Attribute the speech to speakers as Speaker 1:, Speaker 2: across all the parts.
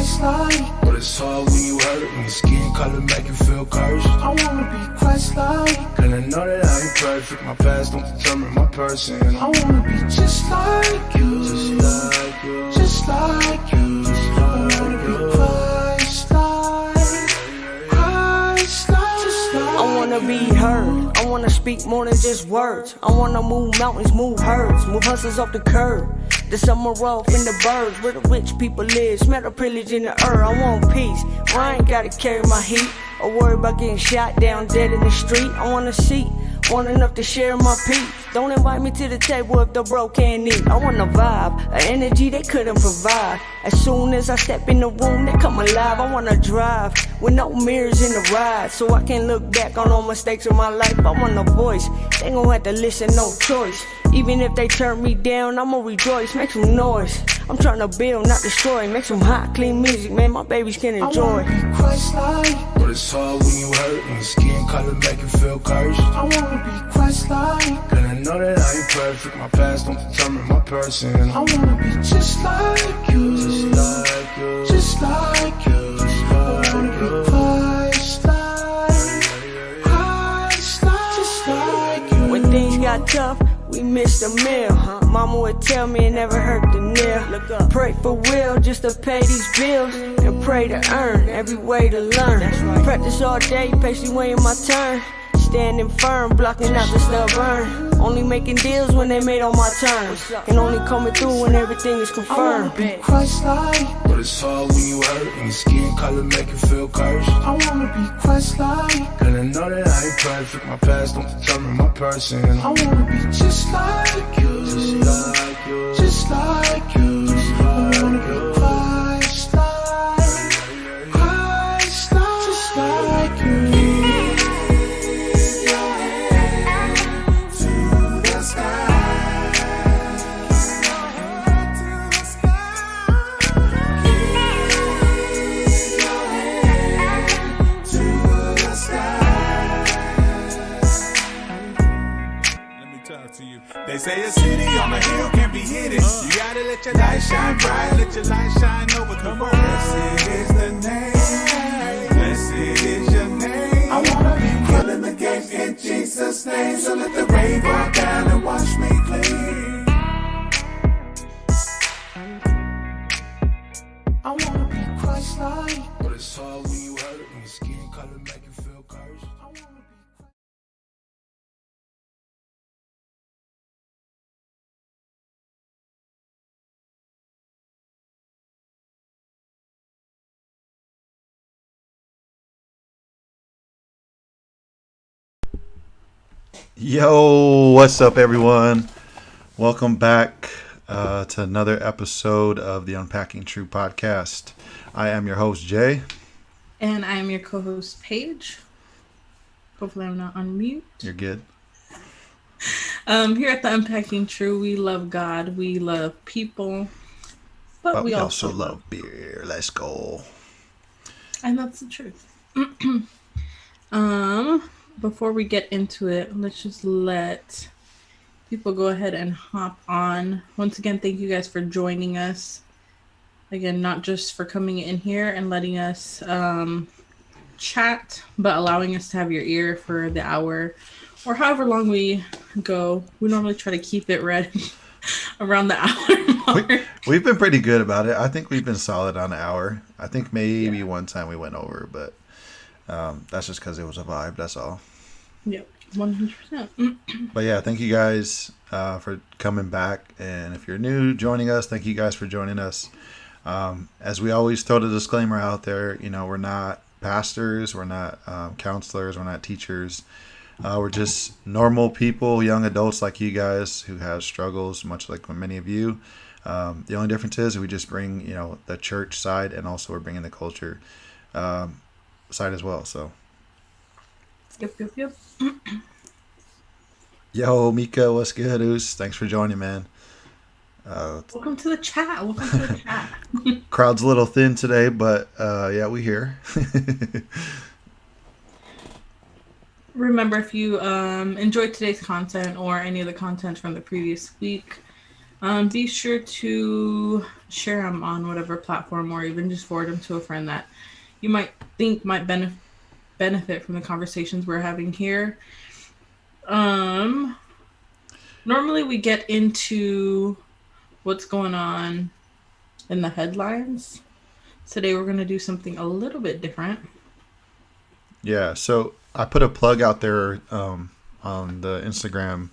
Speaker 1: Christ-like, but it's hard when you hurt, when your skin color make you feel cursed. I wanna be Christ-like, and I know that I ain't perfect. My past don't determine my person. I wanna be just like you, just like you, just like you, just like you. I wanna be Christ-like, Christ-like, just like
Speaker 2: I wanna be heard. I wanna speak more than just words. I wanna move mountains, move herds, move hustlers off the curb. The summer off in the birds, where the rich people live. Smell the privilege in the earth. I want peace, where I ain't gotta carry my heat or worry about getting shot down dead in the street. I wanna see, want enough to share my peace. Don't invite me to the table if the bro can't eat. I want a vibe, an energy they couldn't provide. As soon as I step in the room, they come alive. I wanna drive with no mirrors in the ride, so I can look back on all mistakes of my life. I want a voice, they gon' have to listen, no choice. Even if they turn me down, I'ma rejoice, make some noise. I'm tryna build, not destroy. Make some hot, clean music, man, my babies can enjoy.
Speaker 1: I wanna be Christ-like, but it's hard when you hurt, when your skin color make you feel cursed. I wanna be Christ-like, and I know that I ain't perfect. My past don't determine my person. I wanna be just like you, just like you, just like you, just like I wanna be Christ-like, Christ-like, just like you.
Speaker 2: When things got tough, we missed a meal. Mama would tell me it never hurt to kneel. Look up, pray for will just to pay these bills, and pray to earn every way to learn. Practice all day, patiently waiting my turn. Standing firm, blocking out the stubborn. Only making deals when they made on my terms, and only coming through when everything is confirmed.
Speaker 1: I wanna be Christ-like, but it's hard when you hurt, when your skin color make you feel cursed. I wanna be Christ-like, and I know that I ain't perfect. My past don't determine my person. I wanna be just like you, just like you, just like you, just like I wanna be Christ-like, Christ-like, just like you.
Speaker 3: They say a city on a hill can't be hidden. You gotta let your light shine bright, let your light shine over the world. Blessed is the name, blessed is your name. I wanna be killing the game in Jesus' name. So let the rain fall down and wash me clean.
Speaker 1: I wanna be Christ-like, but it's hard when you hurt, when your skin color make you feel cursed. I wanna be
Speaker 4: Yo, what's up, everyone? Welcome back to another episode of the UnPacking T.R.U.E podcast. I am your host, Jay.
Speaker 5: And I'm your co-host, Paige. Hopefully I'm not on mute.
Speaker 4: You're good.
Speaker 5: Here at the UnPacking T.R.U.E, we love God, we love people, but we also
Speaker 4: love beer. Let's go.
Speaker 5: And that's the truth. Before we get into it, let's just let people go ahead and hop on. Once again, thank you guys for joining us. Again, not just for coming in here and letting us chat, but allowing us to have your ear for the hour or however long we go. We normally try to keep it read around the hour mark.
Speaker 4: We've been pretty good about it. I think we've been solid on an hour. I think maybe one time we went over, but that's just because it was a vibe. That's all.
Speaker 5: Yep, 100%.
Speaker 4: But yeah, thank you guys for coming back. And if you're new joining us, thank you guys for joining us. As we always throw the disclaimer out there, you know, we're not pastors, we're not counselors, we're not teachers. We're just normal people, young adults like you guys who have struggles, much like many of you. The only difference is we just bring, you know, the church side, and also we're bringing the culture side as well. So.
Speaker 5: Yep.
Speaker 4: Yo, Mika, what's good, Oos? Thanks for joining, man.
Speaker 5: Welcome to the chat.
Speaker 4: Crowd's a little thin today, but yeah, we here.
Speaker 5: Remember, if you enjoyed today's content or any of the content from the previous week, be sure to share them on whatever platform, or even just forward them to a friend that you might think might benefit from the conversations we're having here. Um, Normally we get into what's going on in the headlines. Today we're going to do something a little bit different.
Speaker 4: Yeah, so I put a plug out there on the Instagram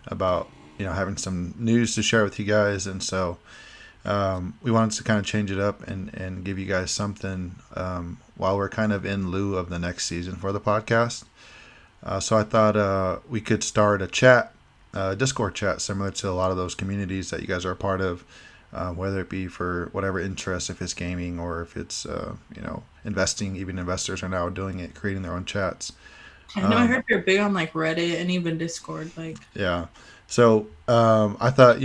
Speaker 4: about having some news to share with you guys, and so we wanted to kind of change it up and give you guys something while we're kind of in lieu of the next season for the podcast. So I thought we could start a chat, Discord chat, similar to a lot of those communities that you guys are a part of, whether it be for whatever interest, if it's gaming or if it's investing. Even investors are now doing it, creating their own chats.
Speaker 5: I know I heard you're big on like Reddit and even Discord. Like,
Speaker 4: yeah. So I thought,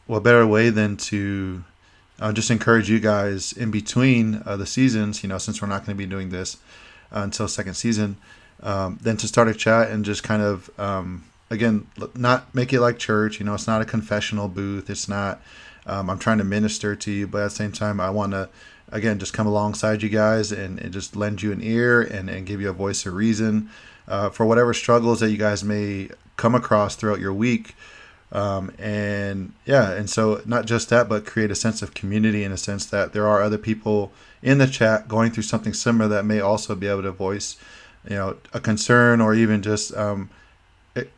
Speaker 4: what better way than to just encourage you guys in between the seasons, since we're not going to be doing this until second season, than to start a chat and just kind of, again, not make it like church. It's not a confessional booth. It's not, I'm trying to minister to you, but at the same time, I want to, again, just come alongside you guys and just lend you an ear and give you a voice of reason for whatever struggles that you guys may come across throughout your week. And so not just that, but create a sense of community in a sense that there are other people in the chat going through something similar that may also be able to voice, a concern or even just,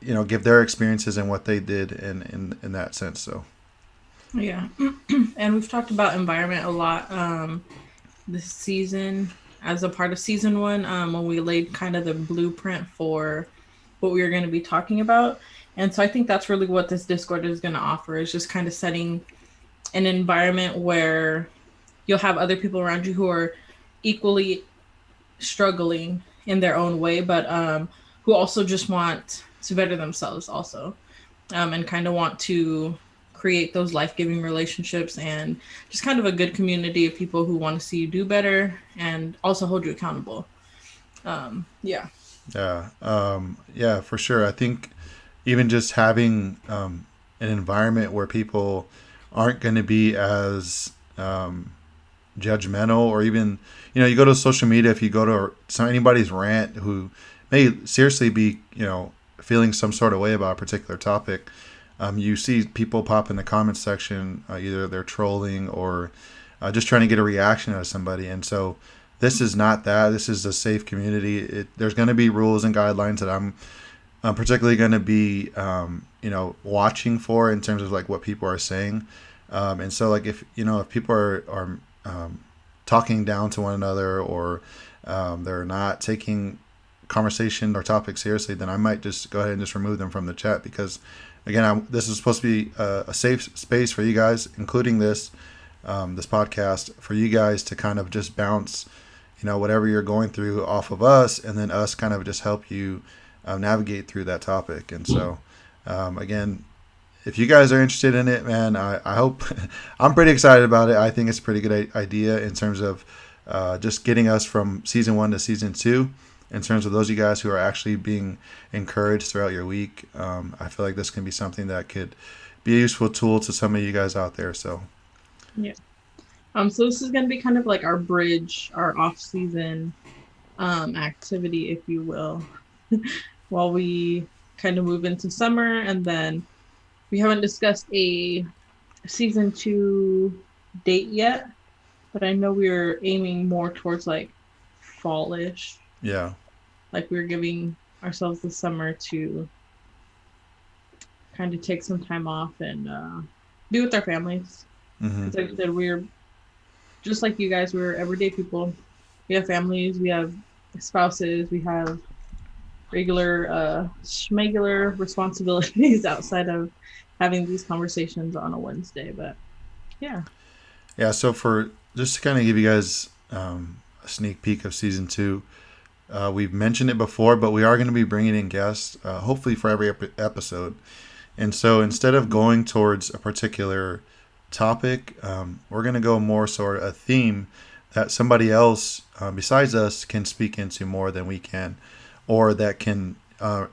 Speaker 4: give their experiences and what they did in that sense. So.
Speaker 5: Yeah. And we've talked about environment a lot this season as a part of season 1 when we laid kind of the blueprint for what we were going to be talking about. And so I think that's really what this Discord is going to offer, is just kind of setting an environment where you'll have other people around you who are equally struggling in their own way, but who also just want to better themselves also, and kind of want to create those life-giving relationships and just kind of a good community of people who want to see you do better and also hold you accountable. Yeah, for sure. I think even just having an environment where people aren't going to be as judgmental, or even, you go to social media, if you go to anybody's rant who may seriously be, feeling some sort of way about a particular topic, you see people pop in the comments section, either they're trolling or just trying to get a reaction out of somebody. And so this is not that. This is a safe community. There's going to be rules and guidelines that I'm particularly going to be, watching for in terms of like what people are saying. And so like if people are talking down to one another, or they're not taking conversation or topics seriously, then I might just go ahead and just remove them from the chat, because again, this is supposed to be a safe space for you guys, including this podcast, for you guys to kind of just bounce, whatever you're going through off of us, and then us kind of just help you navigate through that topic. And so, again, if you guys are interested in it, man, I hope I'm pretty excited about it. I think it's a pretty good idea in terms of just getting us from season 1 to season 2. In terms of those of you guys who are actually being encouraged throughout your week, I feel like this can be something that could be a useful tool to some of you guys out there. So, yeah. So this is going to be kind of like our bridge, our off-season activity, if you will, while we kind of move into summer. And then we haven't discussed a season 2 date yet, but I know we're aiming more towards like fallish.
Speaker 4: Yeah.
Speaker 5: Like we're giving ourselves the summer to kind of take some time off and be with our families. Because like I said, we're just like you guys, we're everyday people. We have families, we have spouses, we have regular schmegular responsibilities outside of having these conversations on a Wednesday. But yeah.
Speaker 4: Yeah, so for just to kind of give you guys a sneak peek of season 2, we've mentioned it before, but we are going to be bringing in guests, hopefully for every episode. And so instead of going towards a particular topic, we're going to go more sort of a theme that somebody else besides us can speak into more than we can, or that can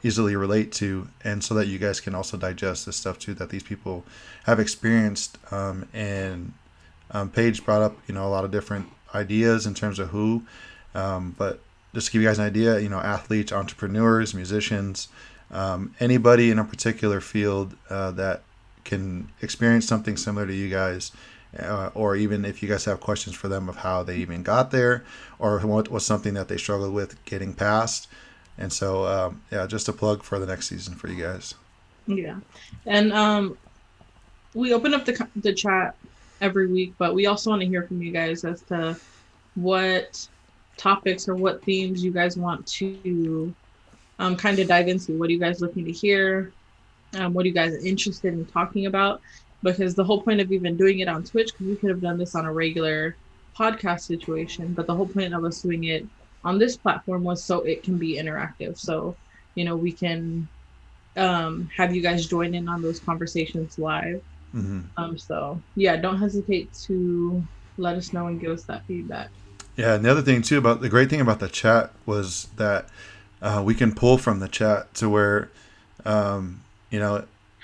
Speaker 4: easily relate to, and so that you guys can also digest the stuff too that these people have experienced and Paige brought up, a lot of different ideas in terms of who, but just to give you guys an idea, athletes, entrepreneurs, musicians, anybody in a particular field that can experience something similar to you guys, or even if you guys have questions for them of how they even got there, or what was something that they struggled with getting past. And so, just a plug for the next season for you guys.
Speaker 5: Yeah. And we open up the chat every week, but we also want to hear from you guys as to what topics or what themes you guys want to kind of dive into. What are you guys looking to hear? What are you guys interested in talking about? Because the whole point of even doing it on Twitch, because we could have done this on a regular podcast situation, but the whole point of us doing it on this platform was so it can be interactive. So, we can have you guys join in on those conversations live.
Speaker 4: Mm-hmm.
Speaker 5: So yeah, don't hesitate to let us know and give us that feedback.
Speaker 4: Yeah, and the other thing too the great thing about the chat was that we can pull from the chat to where,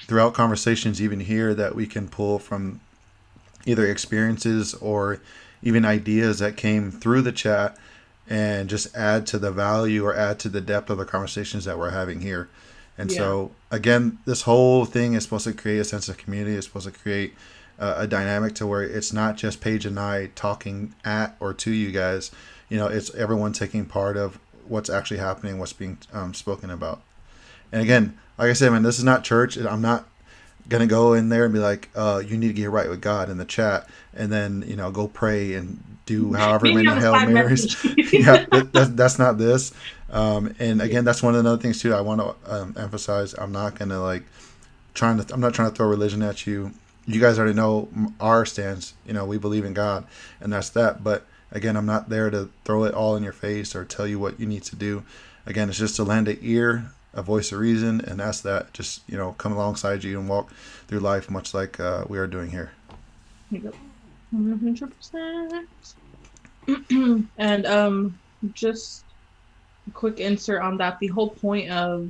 Speaker 4: throughout conversations, even here, that we can pull from either experiences or even ideas that came through the chat and just add to the value or add to the depth of the conversations that we're having here. And so, again, this whole thing is supposed to create a sense of community. It's supposed to create a dynamic to where it's not just Paige and I talking at or to you guys. It's everyone taking part of what's actually happening, what's being spoken about. And again, like I said, man, this is not church. I'm not going to go in there and be like, you need to get right with God in the chat. And then, go pray and do however many Hail Marys. Yeah, that's not this. And again, that's one of the other things too I want to emphasize. I'm not going to I'm not trying to throw religion at you. You guys already know our stance. We believe in God, and that's that. But again, I'm not there to throw it all in your face or tell you what you need to do. Again, it's just to lend an ear, a voice of reason, and that's that. Just come alongside you and walk through life, much like we are doing here.
Speaker 5: 100%. And just a quick insert on that. The whole point of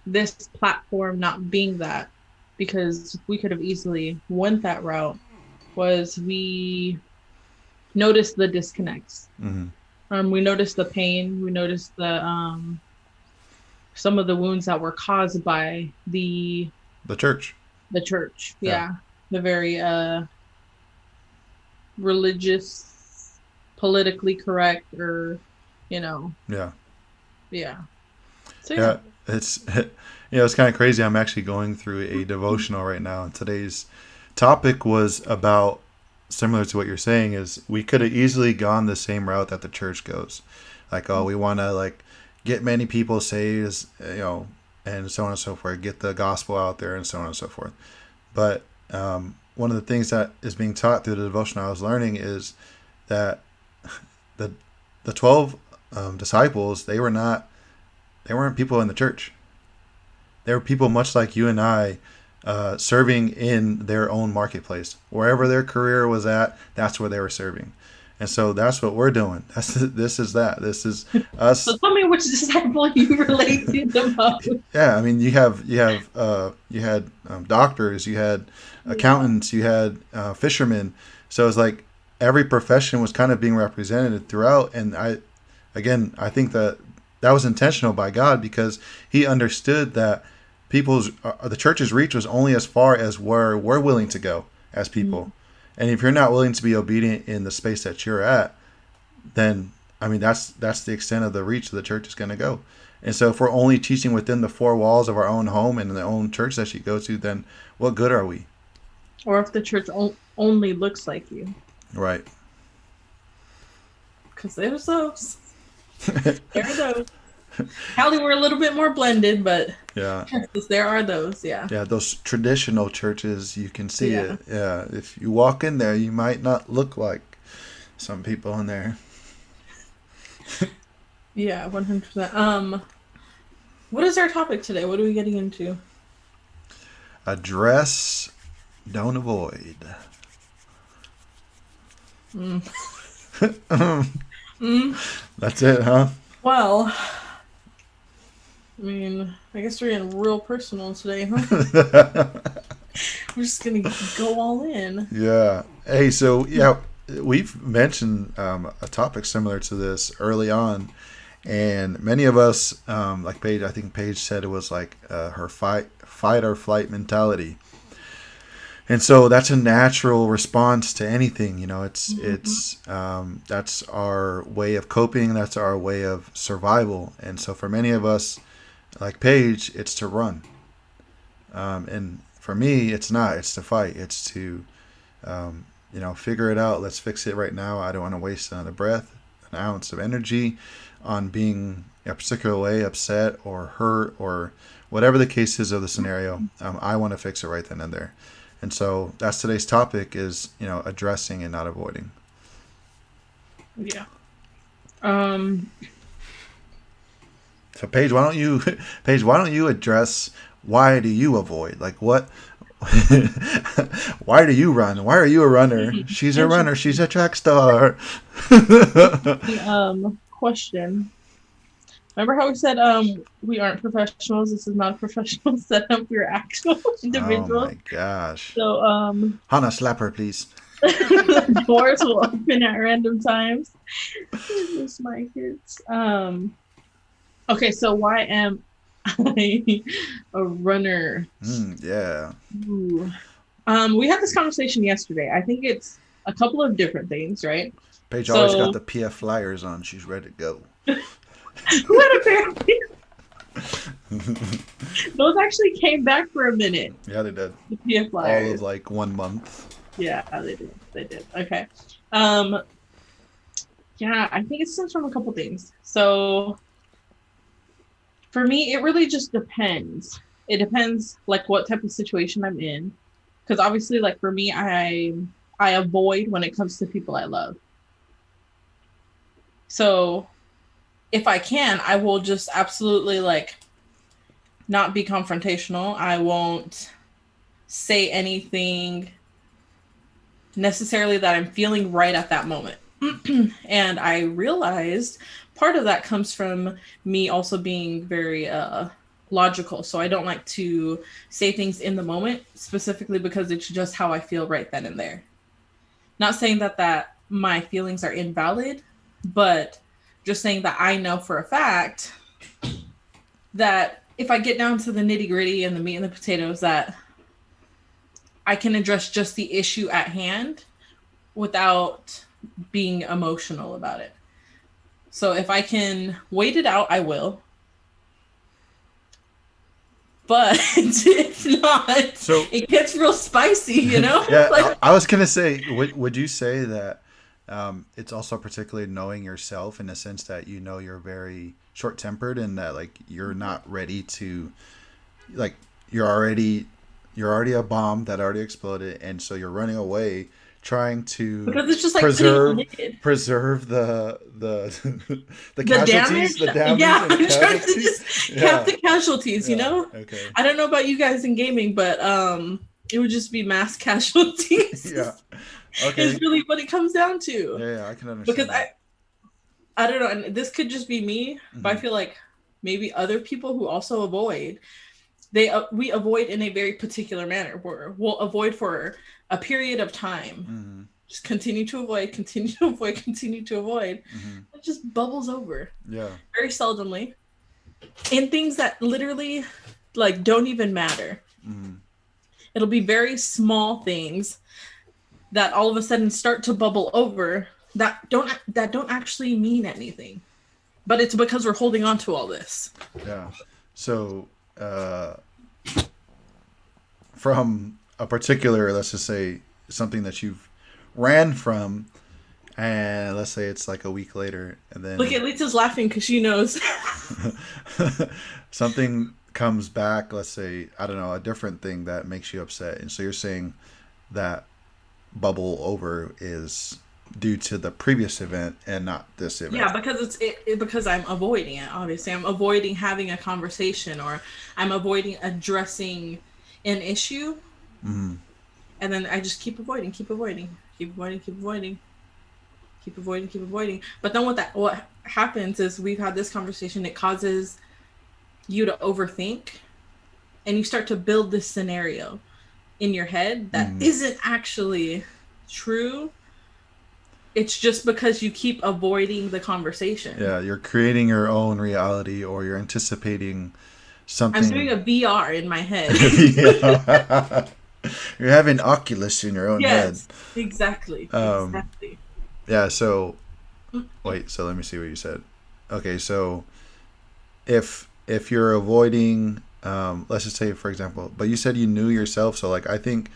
Speaker 5: this platform not being that, because we could have easily went that route, was we noticed the disconnects.
Speaker 4: Mm-hmm.
Speaker 5: We noticed the pain. We noticed the some of the wounds that were caused by the church. The church, yeah. The very religious, politically correct, or
Speaker 4: Yeah.
Speaker 5: So yeah,
Speaker 4: it's it's kind of crazy. I'm actually going through a devotional right now, and today's topic was about, similar to what you're saying, is we could have easily gone the same route that the church goes, we want to get many people saved, and so on and so forth, get the gospel out there, and so on and so forth. But one of the things that is being taught through the devotion I was learning is that the 12 disciples, they weren't people in the church. They were people much like you and I, serving in their own marketplace. Wherever their career was at, that's where they were serving. And so that's what we're doing. This is us.
Speaker 5: So tell me which disciple you relate to the most.
Speaker 4: Yeah, I mean, you had doctors, you had accountants, you had fishermen. So it's like every profession was kind of being represented throughout. And I think that was intentional by God, because He understood that the church's reach was only as far as where we're willing to go as people. Mm-hmm. And if you're not willing to be obedient in the space that you're at, then, I mean, that's the extent of the reach the church is going to go. And so if we're only teaching within the four walls of our own home and the own church that you go to, then what good are we?
Speaker 5: Or if the church only looks like you.
Speaker 4: Right.
Speaker 5: Because there's those. There are those. Howdy, we're a little bit more blended, but
Speaker 4: yeah,
Speaker 5: there are those. Yeah,
Speaker 4: those traditional churches, you can see it. Yeah, if you walk in there, you might not look like some people in there.
Speaker 5: Yeah, 100%. What is our topic today? What are we getting into?
Speaker 4: Address, don't avoid. That's it, huh?
Speaker 5: Well, I mean, I guess we're getting real personal today, huh? We're just gonna go all in.
Speaker 4: Yeah. Hey, so yeah, we've mentioned a topic similar to this early on, and many of us, like Paige, I think Paige said it was like her fight or flight mentality. And so that's a natural response to anything, you know. It's that's our way of coping. That's our way of survival. And so for many of us, like Paige, it's to run. And for me, it's not. It's to fight. It's to, figure it out. Let's fix it right now. I don't want to waste another breath, an ounce of energy on being a particular way upset or hurt or whatever the case is of the scenario. I want to fix it right then and there. And so that's today's topic is, addressing and not avoiding.
Speaker 5: Yeah.
Speaker 4: So Paige, why don't you address why do you avoid? Like what why do you run? Why are you a runner? She's a runner, she's a track star.
Speaker 5: Question. Remember how we said we aren't professionals? This is not a professional setup. We're actual individuals.
Speaker 4: Oh my gosh.
Speaker 5: So
Speaker 4: Hannah, slap her, please.
Speaker 5: the doors will open at random times. This my kids. Okay, so why am I a runner?
Speaker 4: Yeah.
Speaker 5: Ooh. We had this conversation yesterday. I think it's a couple of different things, right?
Speaker 4: Paige always got the PF flyers on. She's ready to go.
Speaker 5: Who had a pair of Those actually came back for a minute.
Speaker 4: Yeah, they did.
Speaker 5: The PF flyers.
Speaker 4: All of like 1 month.
Speaker 5: Yeah, they did. They did. Okay. Yeah, I think it stems from a couple things. So for me, it really just depends. It depends like what type of situation I'm in. Because obviously, like for me, I avoid when it comes to people I love. So if I can, I will just absolutely like not be confrontational. I won't say anything necessarily that I'm feeling right at that moment. And I realized part of that comes from me also being very logical. So I don't like to say things in the moment, specifically because it's just how I feel right then and there. Not saying that my feelings are invalid, but just saying that I know for a fact that if I get down to the nitty gritty and the meat and the potatoes, that I can address just the issue at hand without being emotional about it. So if I can wait it out, I will. But if not, so it gets real spicy, you know?
Speaker 4: Yeah, like, I was going to say, would you say that it's also particularly knowing yourself in the sense that you're very short-tempered and that like you're not ready to, like you're already a bomb that already exploded, and so you're running away trying to
Speaker 5: because it's just like
Speaker 4: preserve the casualties, the damage.
Speaker 5: Yeah, I'm trying to just cap the casualties, you know?
Speaker 4: Okay.
Speaker 5: I don't know about you guys in gaming, but it would just be mass casualties.
Speaker 4: Yeah. Okay.
Speaker 5: Is really what it comes down to.
Speaker 4: Yeah, I can understand.
Speaker 5: Because
Speaker 4: that.
Speaker 5: I don't know, and this could just be me, but I feel like maybe other people who also avoid, we avoid in a very particular manner. We'll avoid for a period of time. Just continue to avoid, continue to avoid, continue to avoid. It just bubbles over. Yeah. Very seldomly. In things that literally like don't even matter. It'll be very small things that all of a sudden start to bubble over that don't actually mean anything. But it's because we're holding on to all this.
Speaker 4: Yeah. So from a particular, let's just say something that you've ran from, and let's say it's like a week later, and then look at
Speaker 5: Lisa's laughing because she knows
Speaker 4: something comes back. Let's say, I don't know, a different thing that makes you upset, and so you're saying that bubble over is due to the previous event and not this event.
Speaker 5: Yeah, because because I'm avoiding it. Obviously, I'm avoiding having a conversation, or I'm avoiding addressing an issue, and then I just keep avoiding. But then what happens is we've had this conversation. It causes you to overthink, and you start to build this scenario in your head that isn't actually true. It's just because you keep avoiding the conversation.
Speaker 4: Yeah, you're creating your own reality, or you're anticipating something.
Speaker 5: I'm doing a VR in my head.
Speaker 4: Yeah. You're having Oculus in your own head.
Speaker 5: Yes, exactly. Exactly.
Speaker 4: Yeah, so wait, so let me see what you said. Okay, so if you're avoiding, let's just say, for example, but you said you knew yourself, so like I think,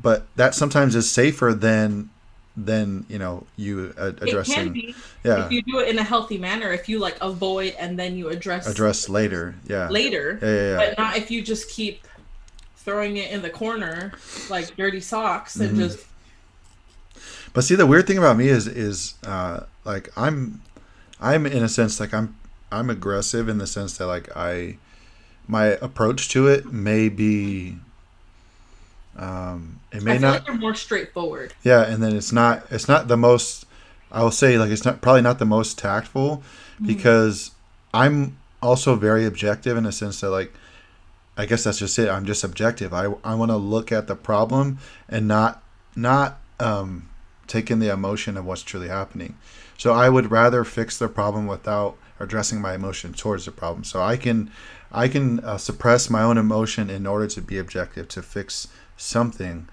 Speaker 4: but that sometimes is safer than you addressing.
Speaker 5: It can be,
Speaker 4: yeah,
Speaker 5: if you do it in a healthy manner. If you like avoid and then you address
Speaker 4: later. Yeah,
Speaker 5: yeah. But not if you just keep throwing it in the corner like dirty socks and just.
Speaker 4: But see, the weird thing about me is like I'm in a sense like I'm aggressive in the sense that like my approach to it may be it may
Speaker 5: I feel
Speaker 4: not.
Speaker 5: like you're more straightforward.
Speaker 4: Yeah, and then it's not the most. I will say like it's probably not the most tactful, because I'm also very objective in a sense that like I guess that's just it. I'm just objective. I want to look at the problem and not take in the emotion of what's truly happening. So I would rather fix the problem without addressing my emotion towards the problem. So I can suppress my own emotion in order to be objective, to fix something.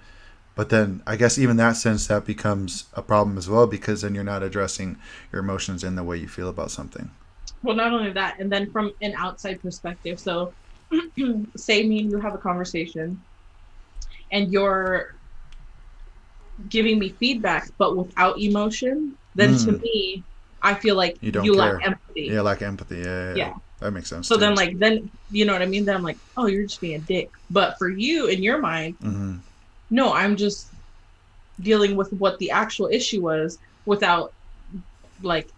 Speaker 4: But then I guess even that sense, that becomes a problem as well, because then you're not addressing your emotions in the way you feel about something.
Speaker 5: Well, not only that, and then from an outside perspective. So say me and you have a conversation and you're giving me feedback but without emotion, then to me I feel like you lack empathy.
Speaker 4: Yeah, lack empathy. Yeah. That makes sense.
Speaker 5: So then you know what I mean? Then I'm like, oh, you're just being a dick. But for you, in your mind, no, I'm just dealing with what the actual issue was without like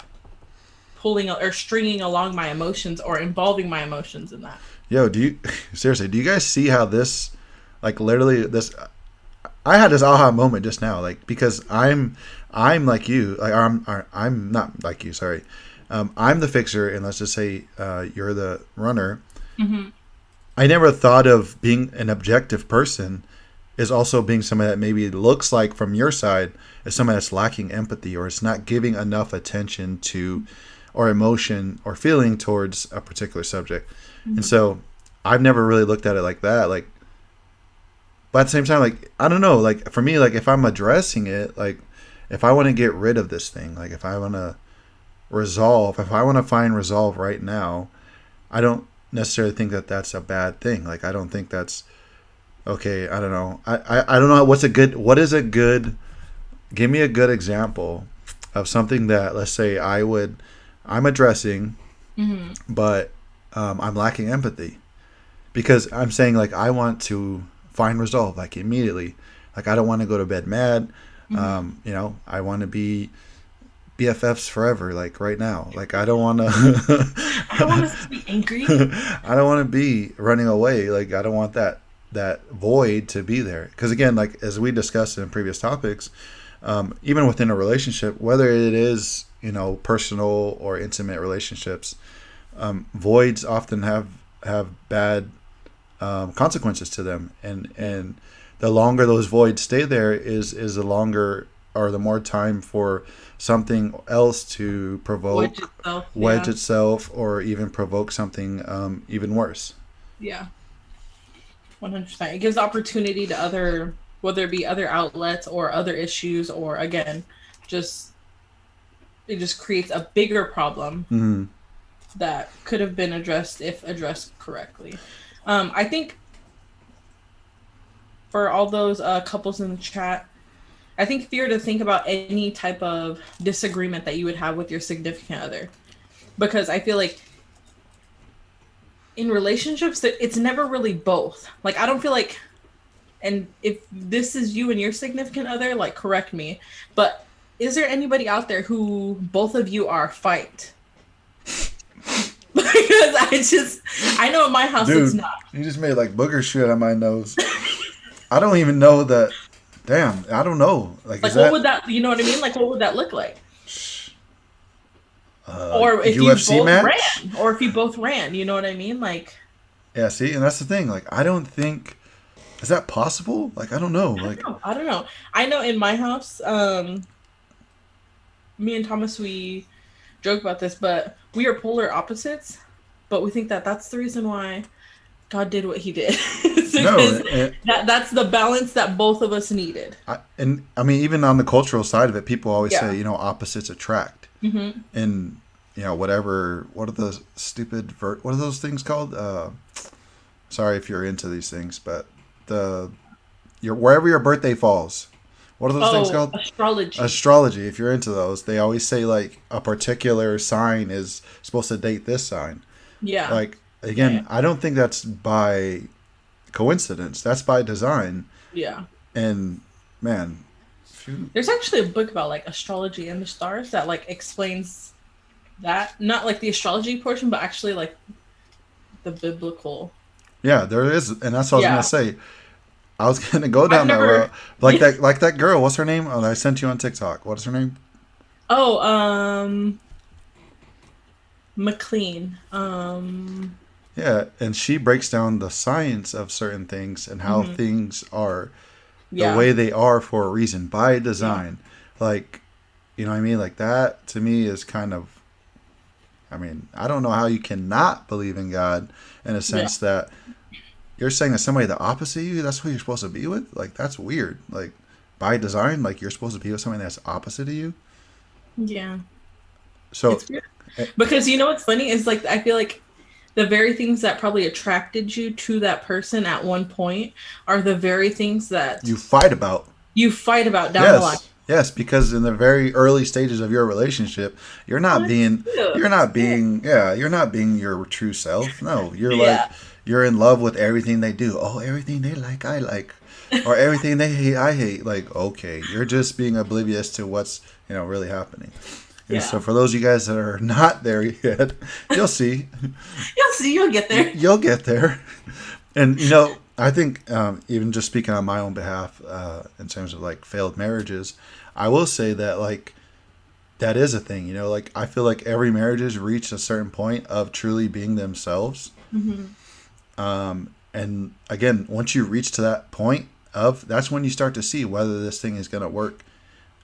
Speaker 5: pulling or stringing along my emotions or involving my emotions in that.
Speaker 4: Yo, do you guys see how this, like literally this, I had this aha moment just now, like, because I'm like you, like I'm not like you, sorry. I'm the fixer, and let's just say you're the runner. I never thought of being an objective person is also being somebody that maybe looks like from your side is somebody that's lacking empathy, or it's not giving enough attention to or emotion or feeling towards a particular subject. And so I've never really looked at it like that. Like, but at the same time, like, I don't know, like for me, like if I'm addressing it, like if I want to get rid of this thing, like if I want to find resolve right now, I don't necessarily think that that's a bad thing. Like, I don't think that's okay. I don't know. I don't know. Give me a good example of something that, let's say I'm addressing, but I'm lacking empathy, because I'm saying like, I want to find resolve like immediately. Like, I don't want to go to bed mad. I want to be BFFs forever, like right now. Like, I don't want to
Speaker 5: I don't want to be angry.
Speaker 4: I don't want to be running away. Like, I don't want that void to be there. Because again, like as we discussed in previous topics, even within a relationship, whether it is, personal or intimate relationships, voids often have bad consequences to them. And the longer those voids stay there is the longer or the more time for something else to wedge itself, or even provoke something even worse.
Speaker 5: Yeah, 100%. It gives opportunity to whether it be other outlets or other issues, or again, it just creates a bigger problem that could have been addressed if addressed correctly. I think for all those couples in the chat, I think if you were to think about any type of disagreement that you would have with your significant other, because I feel like in relationships that it's never really both. Like, I don't feel like, and if this is you and your significant other, like, correct me, but is there anybody out there who both of you are fight? Because I know in my house,
Speaker 4: dude,
Speaker 5: it's not.
Speaker 4: You just made like booger shit on my nose. I don't even know that. Damn, I don't know. Like
Speaker 5: what would that? You know what I mean? Like, what would that look like? Or if
Speaker 4: UFC
Speaker 5: you both
Speaker 4: match?
Speaker 5: ran, or if you both ran, you know what I mean? Like,
Speaker 4: yeah. See, and that's the thing. Like, I don't think Is that possible? Like, I don't know. Like,
Speaker 5: I don't know. I know in my house, me and Thomas, we joke about this, but we are polar opposites. But we think that that's the reason why God did what He did. It's
Speaker 4: no.
Speaker 5: because that's the balance that both of us needed.
Speaker 4: And I mean, even on the cultural side of it, people always
Speaker 5: Yeah.
Speaker 4: say, opposites attract.
Speaker 5: Mm-hmm.
Speaker 4: And, whatever, what are the stupid, what are those things called? Sorry if you're into these things, but wherever your birthday falls, what are those things called?
Speaker 5: Astrology.
Speaker 4: Astrology. If you're into those, they always say like a particular sign is supposed to date this sign.
Speaker 5: Yeah.
Speaker 4: Like, again,
Speaker 5: Yeah.
Speaker 4: I don't think that's by coincidence. That's by design.
Speaker 5: Yeah.
Speaker 4: And man,
Speaker 5: There's actually a book about like astrology and the stars that like explains that, not like the astrology portion, but actually like the biblical.
Speaker 4: yeah, there is, and that's what I was
Speaker 5: Yeah.
Speaker 4: gonna say. I was gonna go down that
Speaker 5: never-
Speaker 4: road, like that girl. What's her name? Oh, I sent you on TikTok. What's her name?
Speaker 5: Oh, McLean.
Speaker 4: Yeah, and she breaks down the science of certain things and how things are
Speaker 5: Yeah.
Speaker 4: the way they are for a reason, by design. Like, you know what I mean? Like, that to me is kind of, I mean, I don't know how you cannot believe in God in a sense that you're saying that somebody the opposite of you, that's who you're supposed to be with? Like, that's weird. Like, by design, like, you're supposed to be with somebody that's opposite of you?
Speaker 5: Yeah.
Speaker 4: So,
Speaker 5: It's weird. Because you know what's funny is like I feel like the very things that probably attracted you to that person at one point are the very things that
Speaker 4: you fight about.
Speaker 5: you fight about down the line.
Speaker 4: Yes, because in the very early stages of your relationship, you're not being your true self. No, you're like, you're in love with everything they do. Oh, everything they like, I like. Or everything they hate, I hate. Like, okay, you're just being oblivious to what's, really happening. And so for those of you guys that are not there yet, you'll see.
Speaker 5: You'll get there.
Speaker 4: You'll get there. And, I think even just speaking on my own behalf in terms of like failed marriages, I will say that like that is a thing, like I feel like every marriage has reached a certain point of truly being themselves. And again, once you reach to that point that's when you start to see whether this thing is going to work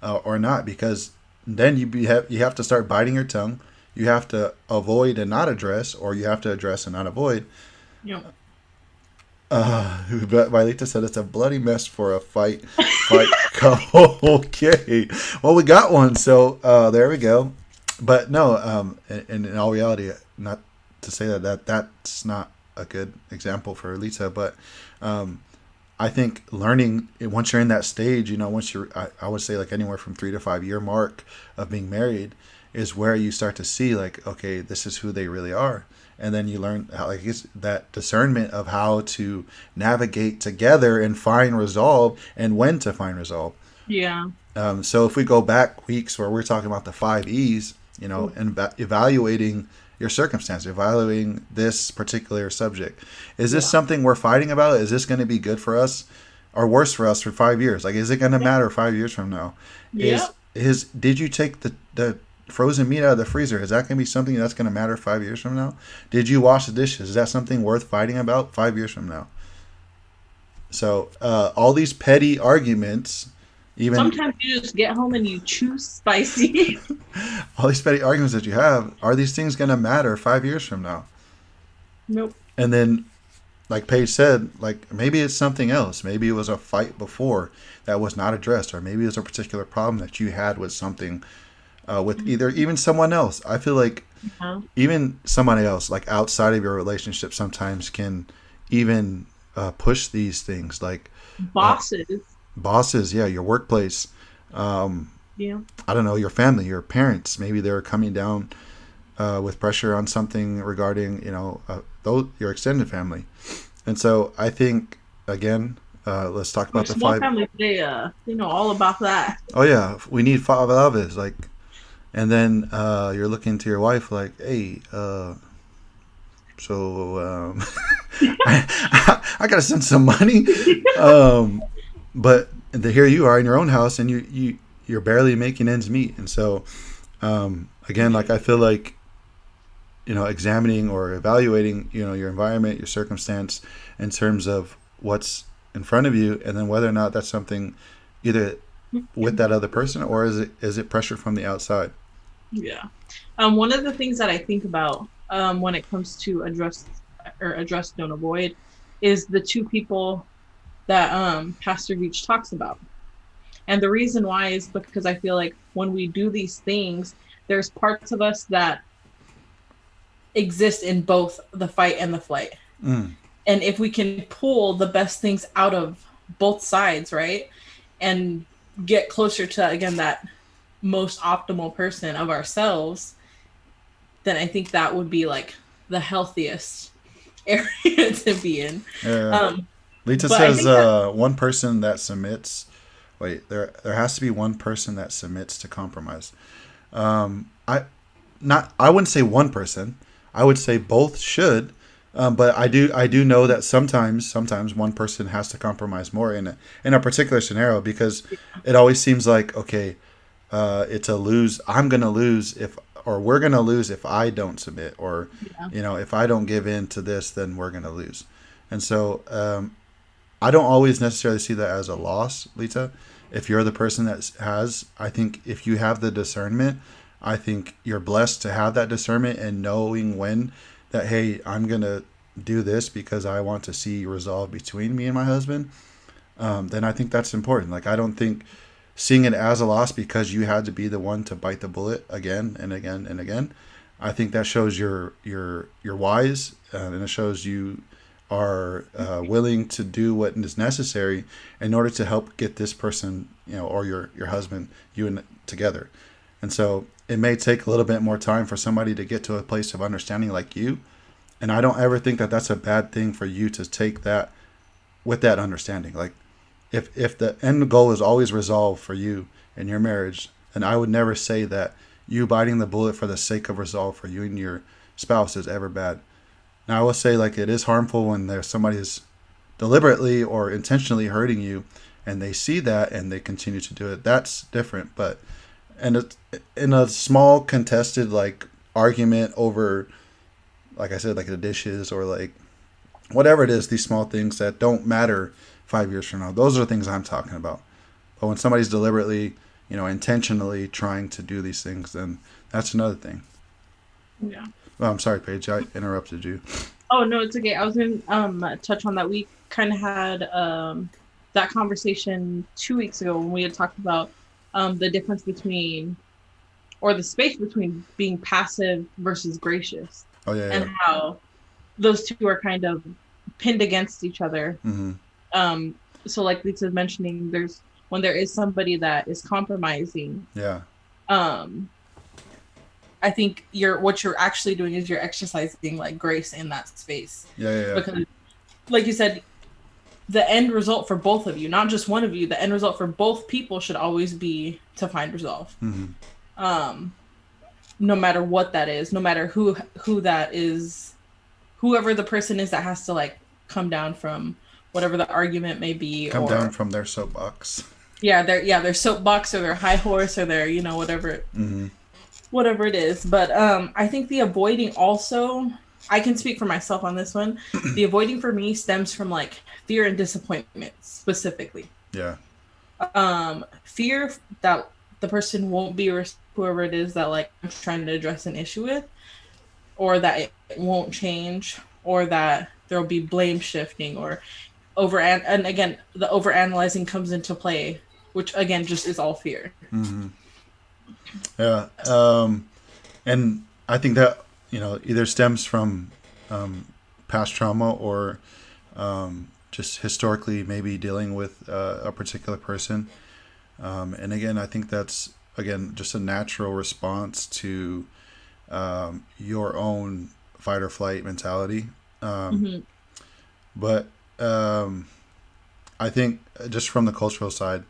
Speaker 4: or not, because then you have to start biting your tongue. You have to avoid and not address, or you have to address and not avoid.
Speaker 5: Yeah.
Speaker 4: But Mailita said it's a bloody mess for a fight. Okay. Well, we got one, so there we go. But no, in all reality, not to say that's not a good example for Lita, but I think learning once you're in that stage, once I would say like anywhere from 3 to 5 year mark of being married is where you start to see like, okay, this is who they really are. And then you learn how, like, it's that discernment of how to navigate together and find resolve and when to find resolve.
Speaker 5: Yeah.
Speaker 4: So if we go back weeks where we're talking about the 5 E's, and evaluating your circumstance, evaluating this particular subject, is this something we're fighting about? Is this going to be good for us or worse for us for 5 years? Like, is it going to matter 5 years from now?
Speaker 5: Yeah.
Speaker 4: Did you take the frozen meat out of the freezer? Is that going to be something that's going to matter 5 years from now? Did you wash the dishes? Is that something worth fighting about 5 years from now? So all these petty arguments, even
Speaker 5: sometimes you just get home and you choose spicy.
Speaker 4: all these petty arguments that you have, are these things going to matter 5 years from now?
Speaker 5: Nope.
Speaker 4: And then, like Paige said, like maybe it's something else. Maybe it was a fight before that was not addressed, or maybe it was a particular problem that you had with something. With even someone else. I feel like even somebody else, like outside of your relationship, sometimes can even push these things, like bosses, your workplace, I don't know, your family, your parents. Maybe they're coming down with pressure on something regarding your extended family. And so I think, again, let's talk about the
Speaker 5: small
Speaker 4: 5
Speaker 5: families. They know all about that.
Speaker 4: Oh yeah, we need 5 others, like. And then you're looking to your wife like, hey, so I gotta send some money, but here you are in your own house, and you're barely making ends meet. And so again, like I feel like examining or evaluating your environment, your circumstance in terms of what's in front of you, and then whether or not that's something either with that other person, or is it pressure from the outside?
Speaker 5: Yeah. One of the things that I think about when it comes to address, don't avoid, is the two people that Pastor Beach talks about. And the reason why is because I feel like when we do these things, there's parts of us that exist in both the fight and the flight. And if we can pull the best things out of both sides, right, and get closer to, again, that most optimal person of ourselves, then I think that would be like the healthiest area to be in.
Speaker 4: Lita says one person that submits. Wait, there has to be one person that submits to compromise. I wouldn't say one person. I would say both should. But I do know that sometimes one person has to compromise more in a particular scenario, because it always seems like, okay, it's a lose. I'm gonna lose we're gonna lose if I don't submit, or if I don't give in to this, then we're gonna lose. And so I don't always necessarily see that as a loss, Lita. If you're the person that has, I think if you have the discernment, I think you're blessed to have that discernment and knowing when that, hey, I'm going to do this because I want to see resolve between me and my husband, then I think that's important. Like, I don't think seeing it as a loss because you had to be the one to bite the bullet again and again and again. I think that shows you're wise, and it shows you are willing to do what is necessary in order to help get this person, or your husband, together. And so it may take a little bit more time for somebody to get to a place of understanding like you. And I don't ever think that that's a bad thing for you to take that with that understanding. Like, if the end goal is always resolve for you in your marriage, then I would never say that you biting the bullet for the sake of resolve for you and your spouse is ever bad. Now, I will say, like, it is harmful when there's somebody who's deliberately or intentionally hurting you, and they see that and they continue to do it. That's different. But in a small contested, like, argument over, like I said, like the dishes or like whatever it is, these small things that don't matter 5 years from now, those are the things I'm talking about. But when somebody's deliberately, intentionally trying to do these things, then that's another thing.
Speaker 5: Yeah.
Speaker 4: Oh, I'm sorry, Paige. I interrupted you.
Speaker 5: Oh, no, it's okay. I was going to touch on that. We kind of had that conversation 2 weeks ago when we had talked about the difference between, or the space between, being passive versus gracious.
Speaker 4: Oh, yeah.
Speaker 5: And how those two are kind of pinned against each other. Mm-hmm. So like Lisa's mentioning, when there is somebody that is compromising. Yeah. I think what you're actually doing is you're exercising like grace in that space. Yeah. Because, like you said, the end result for both of you, not just one of you, the end result for both people should always be to find resolve. Mm-hmm. No matter what that is, no matter who that is, whoever the person is that has to like come down from whatever the argument may be,
Speaker 4: come down from their soapbox.
Speaker 5: Yeah, their soapbox or their high horse or their whatever. Mm-hmm. Whatever it is. But I think the avoiding also, I can speak for myself on this one. The avoiding for me stems from like fear and disappointment specifically. Yeah. Fear that the person won't be whoever it is that like I'm trying to address an issue with, or that it won't change, or that there'll be blame shifting or and again, the overanalyzing comes into play, which again just is all fear. Mm-hmm.
Speaker 4: Yeah. And I think that, either stems from past trauma or just historically maybe dealing with a particular person. And again, I think that's, just a natural response to your own fight or flight mentality. Mm-hmm. But I think just from the cultural side,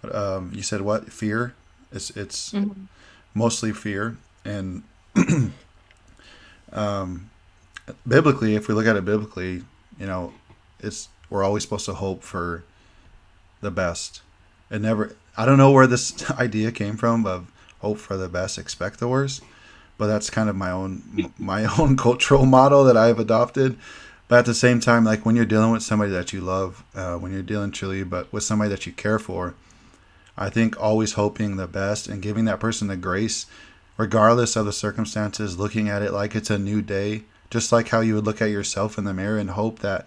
Speaker 4: you said what? Fear? It's mm-hmm. mostly fear. And biblically, if we look at it biblically, we're always supposed to hope for the best. And never, I don't know where this idea came from of hope for the best, expect the worst, but that's kind of my own cultural model that I've adopted. But at the same time, like when you're dealing with somebody that you love, when you're dealing truly, but with somebody that you care for, I think always hoping the best and giving that person the grace, regardless of the circumstances, looking at it like it's a new day, just like how you would look at yourself in the mirror and hope that,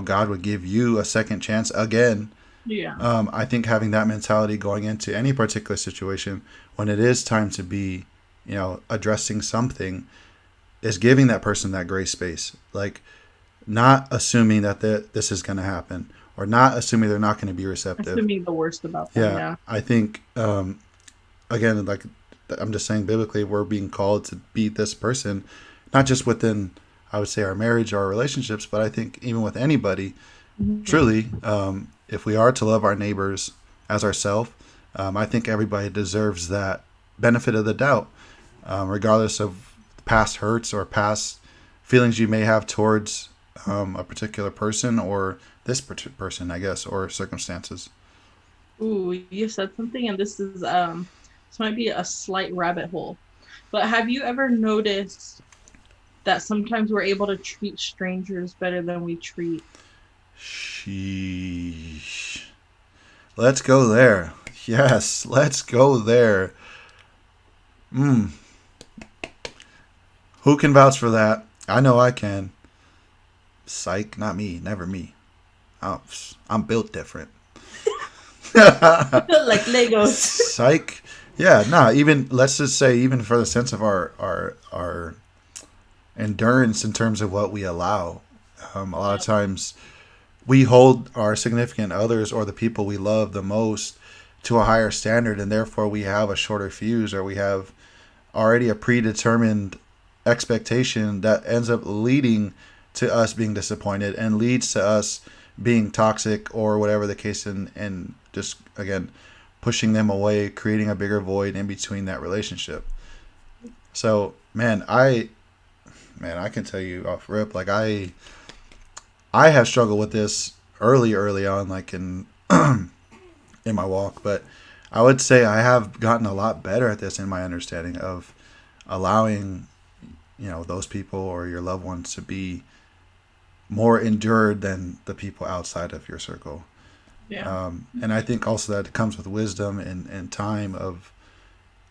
Speaker 4: God would give you a second chance again.
Speaker 5: Yeah.
Speaker 4: I think having that mentality going into any particular situation, when it is time to be, addressing something, is giving that person that grace space. Like, not assuming that this is going to happen, or not assuming they're not going to be receptive.
Speaker 5: Assuming the worst about them. Yeah.
Speaker 4: I think, again, like I'm just saying, biblically, we're being called to be this person, not just within, I would say, our marriage or our relationships, but I think even with anybody, truly, if we are to love our neighbors as ourselves, I think everybody deserves that benefit of the doubt, regardless of past hurts or past feelings you may have towards a particular person or this person, I guess, or circumstances.
Speaker 5: Ooh, you said something, and this might be a slight rabbit hole, but have you ever noticed that sometimes we're able to treat strangers better than we treat?
Speaker 4: Sheesh. Let's go there. Yes, let's go there. Who can vouch for that? I know I can. Psych, not me. Never me. I'm built different.
Speaker 5: Like Legos.
Speaker 4: Psych. Yeah, nah, even, let's just say, even for the sense of our endurance in terms of what we allow. A lot of times we hold our significant others or the people we love the most to a higher standard, and therefore we have a shorter fuse, or we have already a predetermined expectation that ends up leading to us being disappointed and leads to us being toxic or whatever the case, and just, again, pushing them away, creating a bigger void in between that relationship. So, man, I can tell you off rip, like I have struggled with this early on, like in in my walk, but I would say I have gotten a lot better at this in my understanding of allowing, those people or your loved ones to be more endured than the people outside of your circle.
Speaker 5: Yeah.
Speaker 4: And I think also that it comes with wisdom and time of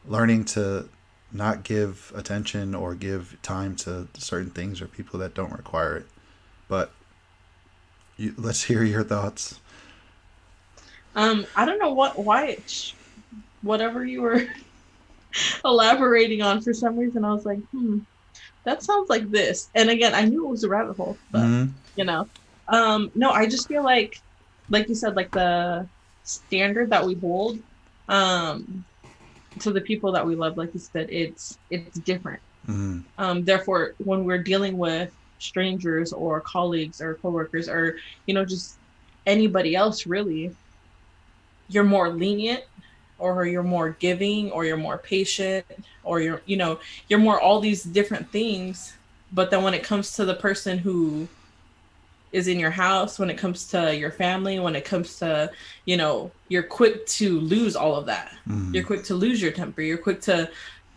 Speaker 4: learning to not give attention or give time to certain things or people that don't require it. But let's hear your thoughts.
Speaker 5: I don't know whatever you were elaborating on, for some reason I was like, that sounds like this. And again, I knew it was a rabbit hole, but no, I just feel like you said, like the standard that we hold to the people that we love, like you said, it's different. Therefore, when we're dealing with strangers or colleagues or coworkers or just anybody else, really, you're more lenient, or you're more giving, or you're more patient, or you're more all these different things. But then when it comes to the person who is in your house, when it comes to your family, when it comes to, you're quick to lose all of that. You're quick to lose your temper. You're quick to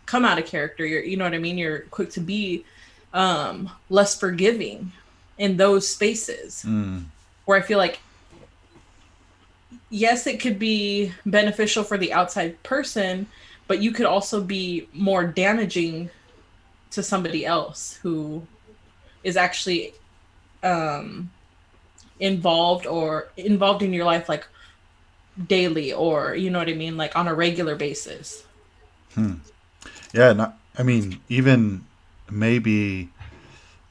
Speaker 5: come out of character. You know what I mean? You're quick to be less forgiving in those spaces where I feel like, yes, it could be beneficial for the outside person, but you could also be more damaging to somebody else who is actually involved in your life, like daily, or you know what I mean, like on a regular basis.
Speaker 4: Yeah, even maybe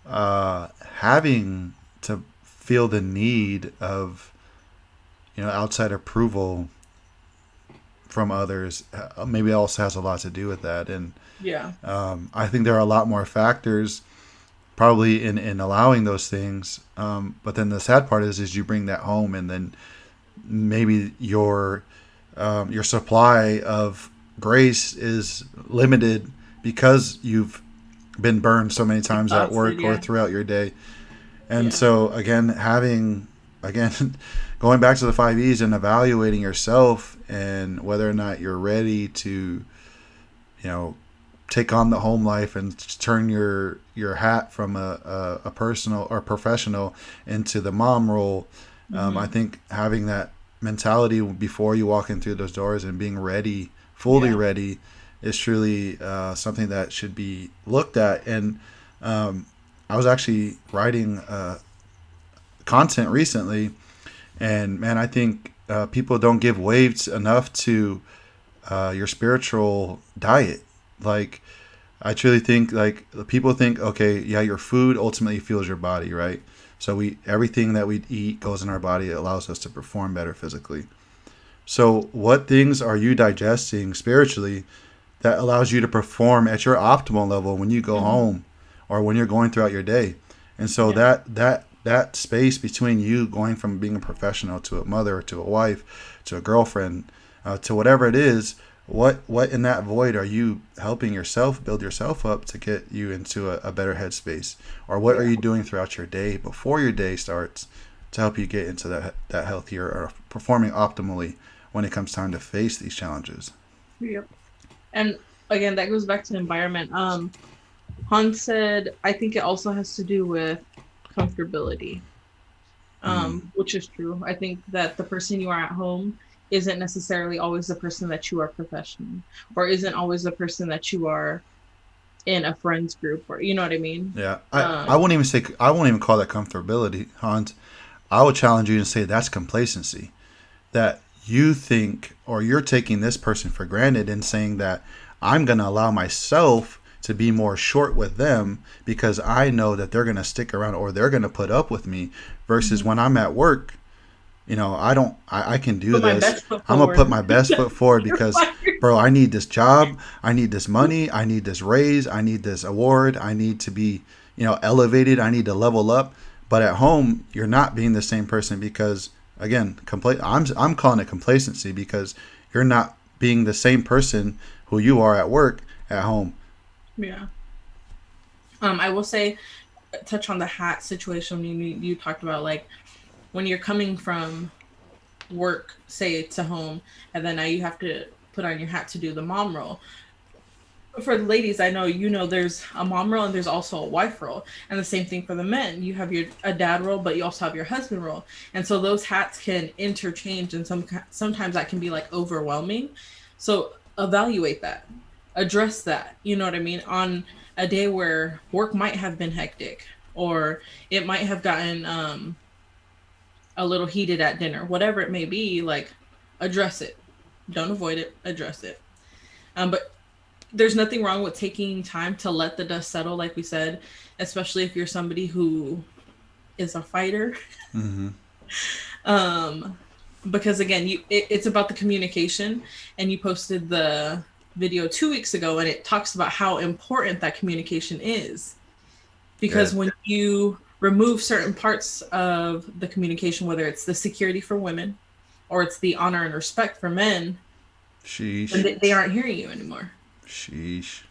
Speaker 4: having to feel the need of outside approval from others, maybe also has a lot to do with that. And I think there are a lot more factors probably in allowing those things, but then the sad part is you bring that home, and then maybe your supply of grace is limited because you've been burned so many times at work or throughout your day. And so again, going back to the 5 E's and evaluating yourself and whether or not you're ready to, take on the home life and turn your hat from a personal or professional into the mom role. I think having that mentality before you walk in through those doors and being ready, fully ready, is truly something that should be looked at. And I was actually writing content recently, and man, I think people don't give weight enough to your spiritual diet. Like, I truly think, like, people think, okay, yeah, your food ultimately fuels your body, right? So everything that we eat goes in our body. It allows us to perform better physically. So what things are you digesting spiritually that allows you to perform at your optimal level when you go home or when you're going throughout your day? And so that space between you going from being a professional to a mother, to a wife, to a girlfriend, to whatever it is, what in that void are you helping yourself build yourself up to get you into a better headspace? Or what are you doing throughout your day before your day starts to help you get into that healthier or performing optimally when it comes time to face these challenges?
Speaker 5: Yep. And again, that goes back to the environment. Han said, I think it also has to do with comfortability, which is true. I think that the person you are at home isn't necessarily always the person that you are professionally, or isn't always the person that you are in a friends group, or you know what I mean?
Speaker 4: Yeah. I won't even call that comfortability, Hans. I would challenge you to say that's complacency. That you think, or you're taking this person for granted and saying that I'm going to allow myself to be more short with them because I know that they're going to stick around or they're going to put up with me, versus when I'm at work, I can do this. I'm going to put my best foot forward because, bro, I need this job. I need this money. I need this raise. I need this award. I need to be, elevated. I need to level up. But at home, you're not being the same person because, again, I'm calling it complacency because you're not being the same person who you are at work at home.
Speaker 5: Yeah. I will say, touch on the hat situation you talked about, like when you're coming from work, say, to home, and then now you have to put on your hat to do the mom role. For the ladies, I know, there's a mom role and there's also a wife role. And the same thing for the men. You have a dad role, but you also have your husband role. And so those hats can interchange, and sometimes that can be like overwhelming. So evaluate that. Address that. You know what I mean? On a day where work might have been hectic, or it might have gotten a little heated at dinner, whatever it may be, like, address it. Don't avoid it. Address it. But there's nothing wrong with taking time to let the dust settle, like we said, especially if you're somebody who is a fighter. Because again, it's about the communication, and you posted the video 2 weeks ago, and it talks about how important that communication is. Because when you remove certain parts of the communication, whether it's the security for women or it's the honor and respect for men, they aren't hearing you anymore.
Speaker 4: Sheesh.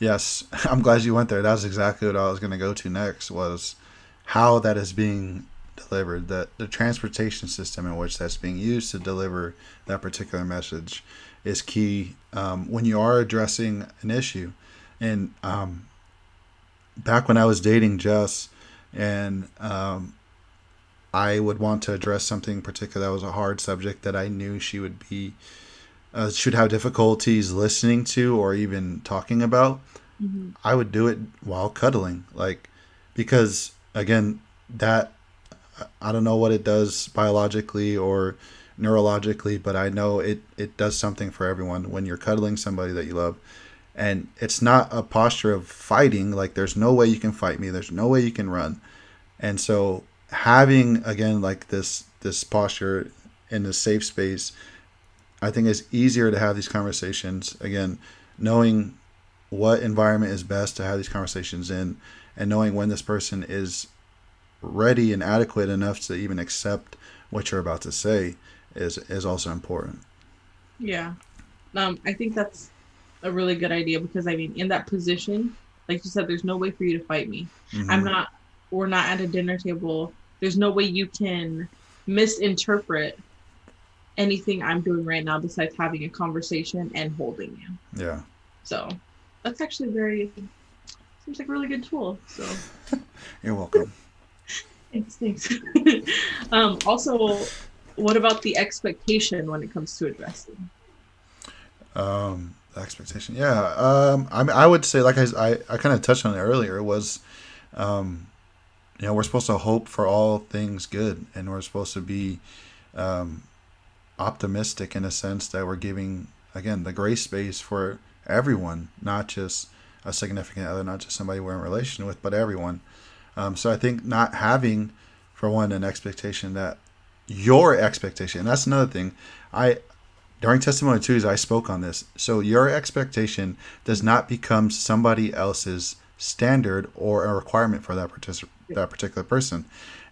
Speaker 4: Yes, I'm glad you went there. That was exactly what I was going to go to next, was how that is being delivered, the transportation system in which that's being used to deliver that particular message is key when you are addressing an issue. And back when I was dating Jess, and I would want to address something particular that was a hard subject that I knew she would be should have difficulties listening to or even talking about, I would do it while cuddling, because again, that I don't know what it does biologically or neurologically, but I know it does something for everyone when you're cuddling somebody that you love. And it's not a posture of fighting. Like, there's no way you can fight me. There's no way you can run. And so having, again, like this posture in a safe space, I think it's easier to have these conversations. Again, knowing what environment is best to have these conversations in, and knowing when this person is ready and adequate enough to even accept what you're about to say is also important.
Speaker 5: Yeah. I think that's a really good idea, because I mean, in that position, like you said, there's no way for you to fight me. We're not at a dinner table. There's no way you can misinterpret anything I'm doing right now besides having a conversation and holding you.
Speaker 4: Yeah.
Speaker 5: So That's actually seems like a really good tool. So
Speaker 4: You're welcome.
Speaker 5: thanks. Also, what about the expectation when it comes to addressing?
Speaker 4: Expectation. Yeah. I would say, like I kind of touched on it earlier, was, we're supposed to hope for all things good, and we're supposed to be optimistic in a sense that we're giving, again, the grace space for everyone, not just a significant other, not just somebody we're in relation with, but everyone. So I think not having, for one, an expectation that your expectation, and that's another thing. During Testimony Tuesdays, I spoke on this. So your expectation does not become somebody else's standard or a requirement for that particular person.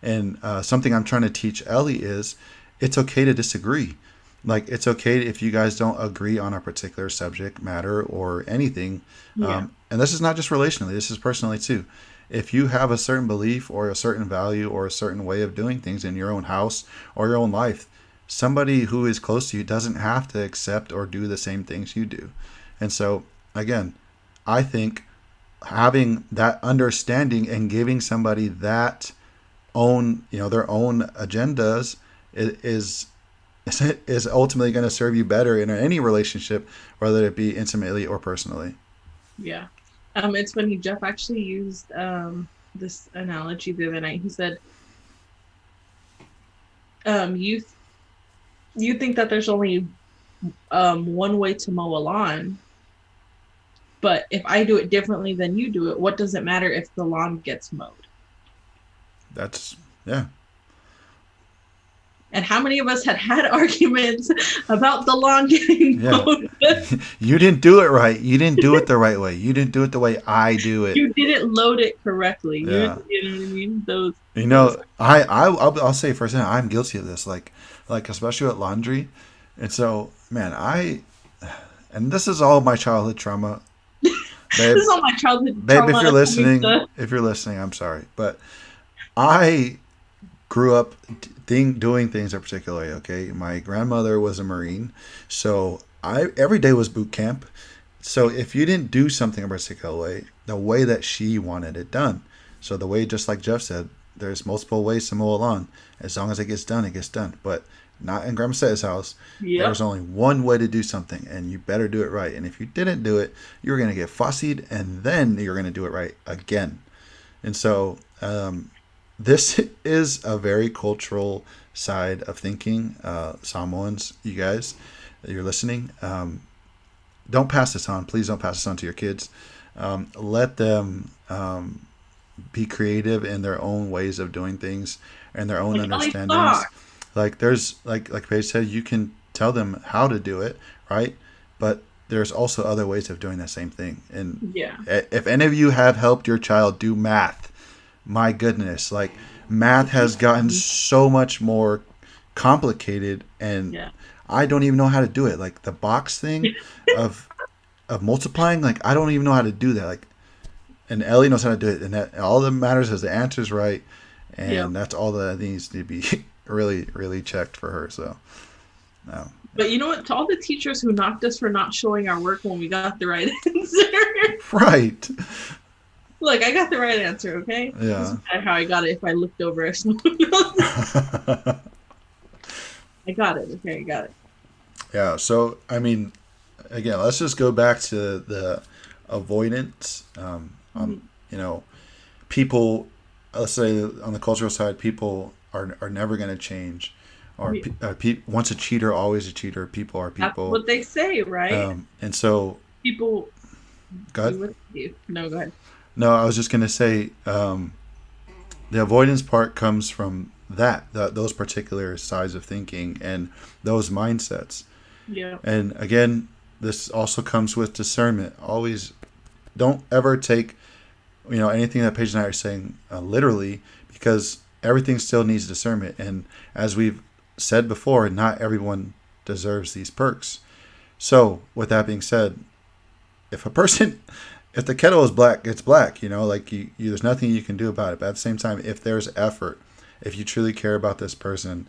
Speaker 4: And something I'm trying to teach Ellie is it's okay to disagree. Like, it's okay if you guys don't agree on a particular subject matter or anything.
Speaker 5: Yeah.
Speaker 4: And this is not just relationally, this is personally too. If you have a certain belief or a certain value or a certain way of doing things in your own house or your own life, somebody who is close to you doesn't have to accept or do the same things you do. And so, again, I think having that understanding and giving somebody that their own agendas is ultimately going to serve you better in any relationship, whether it be intimately or personally.
Speaker 5: Yeah. It's funny. Jeff actually used this analogy the other night. He said, you think that there's only one way to mow a lawn, but if I do it differently than you do it, what does it matter if the lawn gets mowed?
Speaker 4: Yeah.
Speaker 5: And how many of us had arguments about the lawn getting mowed?
Speaker 4: You didn't do it right. You didn't do it the right way. You didn't do it the way I do it.
Speaker 5: You didn't load it correctly.
Speaker 4: Yeah.
Speaker 5: You know what I mean? Those.
Speaker 4: I'll say firsthand, I'm guilty of this. Like especially with laundry. And so, man, and this is all my childhood trauma. Babe,
Speaker 5: this is all my childhood trauma.
Speaker 4: Babe, if you're listening, I'm sorry. But I grew up doing things a particular way, okay? My grandmother was a Marine, so every day was boot camp. So if you didn't do something a particular way, the way that she wanted it done. So the way, just like Jeff said, there's multiple ways to mow a lawn. As long as it gets done, it gets done. But not in Grandma Setta's house. Yep. There was only one way to do something, and you better do it right. And if you didn't do it, you were going to get fussied, and then you're going to do it right again. And so this is a very cultural side of thinking. Samoans, you guys, you're listening. Don't pass this on. Please don't pass this on to your kids. Let them be creative in their own ways of doing things and their own understandings. Like there's like Paige said, you can tell them how to do it, right? But there's also other ways of doing the same thing. And if any of you have helped your child do math, my goodness, like math has gotten so much more complicated, and I don't even know how to do it. Like the box thing of multiplying, like I don't even know how to do that. Like, and Ellie knows how to do it, and that all that matters is the answer's right, and that's all that needs to be really, really checked for her. So, no.
Speaker 5: But you know what? To all the teachers who knocked us for not showing our work when we got the right answer,
Speaker 4: right?
Speaker 5: Look, I got the right answer. Okay.
Speaker 4: Yeah.
Speaker 5: Doesn't matter how I got it if I looked over at someone else. I got it. Okay, I got it.
Speaker 4: Yeah. So, I mean, again, let's just go back to the avoidance. People, let's say on the cultural side, people are never going to change. Or once a cheater, always a cheater. People are people.
Speaker 5: That's what they say, right?
Speaker 4: And so
Speaker 5: people.
Speaker 4: Go ahead.
Speaker 5: No, go ahead.
Speaker 4: No, I was just going to say the avoidance part comes from those particular sides of thinking and those mindsets.
Speaker 5: Yeah.
Speaker 4: And again, this also comes with discernment. Always don't ever take anything that Paige and I are saying literally, because everything still needs discernment. And as we've said before, not everyone deserves these perks. So with that being said, if the kettle is black, it's black, there's nothing you can do about it. But at the same time, if there's effort, if you truly care about this person,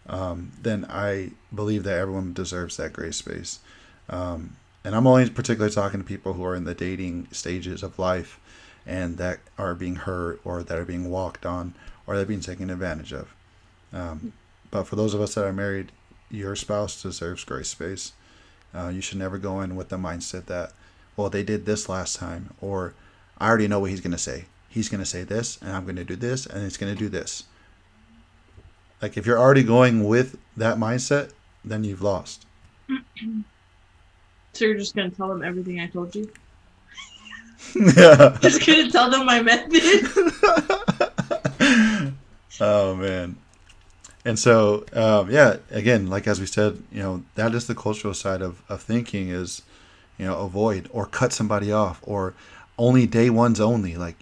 Speaker 4: then I believe that everyone deserves that grace space. And and I'm only particularly talking to people who are in the dating stages of life and that are being hurt or that are being walked on or they're being taken advantage of. But for those of us that are married, your spouse deserves grace space. You should never go in with the mindset that, well, they did this last time, or I already know what he's going to say. He's going to say this, and I'm going to do this, and he's going to do this. Like, if you're already going with that mindset, then you've lost.
Speaker 5: So you're just going to tell them everything I told you?
Speaker 4: Yeah.
Speaker 5: Just going to tell them my method?
Speaker 4: Oh, man. And so, yeah, again, like as we said, that is the cultural side of thinking is, avoid or cut somebody off or only day ones only. Like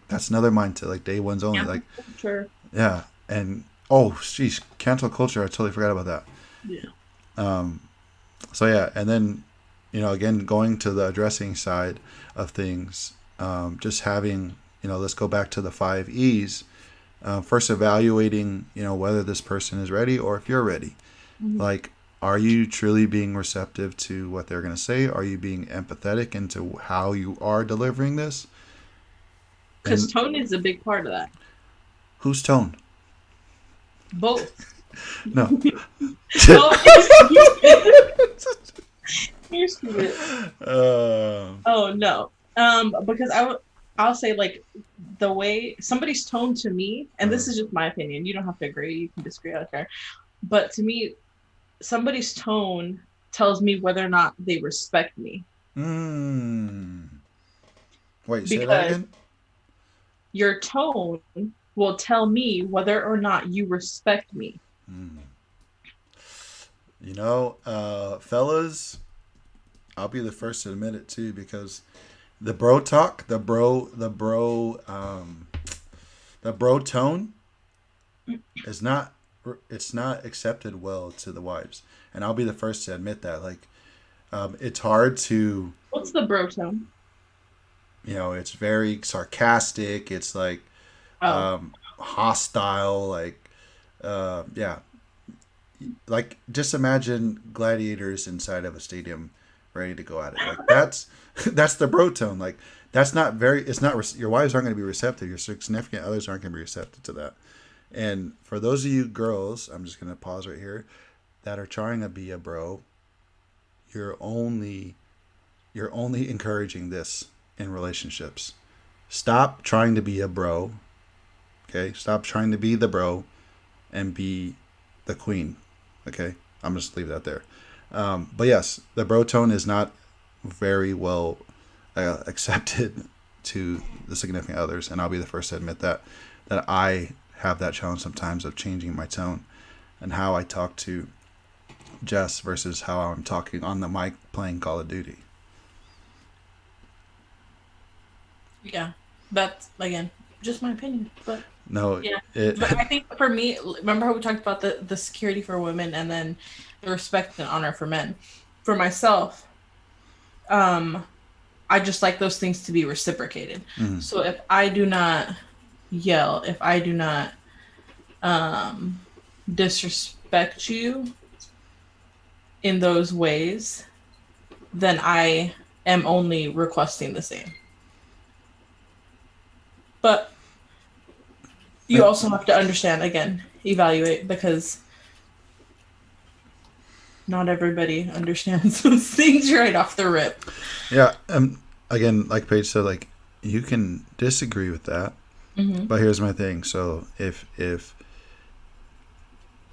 Speaker 4: that's another mindset, like day ones only.
Speaker 5: Yeah,
Speaker 4: like,
Speaker 5: sure.
Speaker 4: Yeah. And, oh, geez, cancel culture. I totally forgot about that.
Speaker 5: Yeah.
Speaker 4: So, yeah. And then, again, going to the addressing side of things, just having, let's go back to the 5 E's. First evaluating, whether this person is ready or if you're ready.
Speaker 5: Mm-hmm.
Speaker 4: Like, are you truly being receptive to what they're going to say? Are you being empathetic into how you are delivering this?
Speaker 5: Because tone is a big part of that.
Speaker 4: Whose tone?
Speaker 5: Both.
Speaker 4: No.
Speaker 5: You're stupid. Oh, no. Because I'll say, like, the way somebody's tone to me, and this is just my opinion, you don't have to agree, you can disagree, I don't care. But to me, somebody's tone tells me whether or not they respect me.
Speaker 4: Wait, say that again?
Speaker 5: Your tone will tell me whether or not you respect me.
Speaker 4: Fellas, I'll be the first to admit it too, because the bro talk, the bro tone is not, it's not accepted well to the wives. And I'll be the first to admit that. Like, it's hard to...
Speaker 5: What's the bro tone?
Speaker 4: It's very sarcastic. It's like hostile. Like, yeah. Like, just imagine gladiators inside of a stadium ready to go at it. Like, that's the bro tone. Like, that's not very, it's not, your wives aren't going to be receptive. Your significant others aren't going to be receptive to that. And for those of you girls, I'm just going to pause right here, that are trying to be a bro, you're only encouraging this in relationships. Stop trying to be a bro. Okay. Stop trying to be the bro and be the queen. Okay. I'm just leave that there. But yes, the bro tone is not very well accepted to the significant others, and I'll be the first to admit that I have that challenge sometimes of changing my tone and how I talk to Jess versus how I'm talking on the mic playing Call of Duty.
Speaker 5: Yeah, that's again just my opinion, but
Speaker 4: no,
Speaker 5: yeah. But I think for me, remember how we talked about the security for women and then the respect and honor for men. For myself, I just like those things to be reciprocated. Mm-hmm. So if I do not yell, if I do not disrespect you in those ways, then I am only requesting the same. But you also have to understand, again, evaluate, because not everybody understands those things right off the rip.
Speaker 4: Yeah. Again, like Paige said, like, you can disagree with that. Mm-hmm. But here's my thing. So if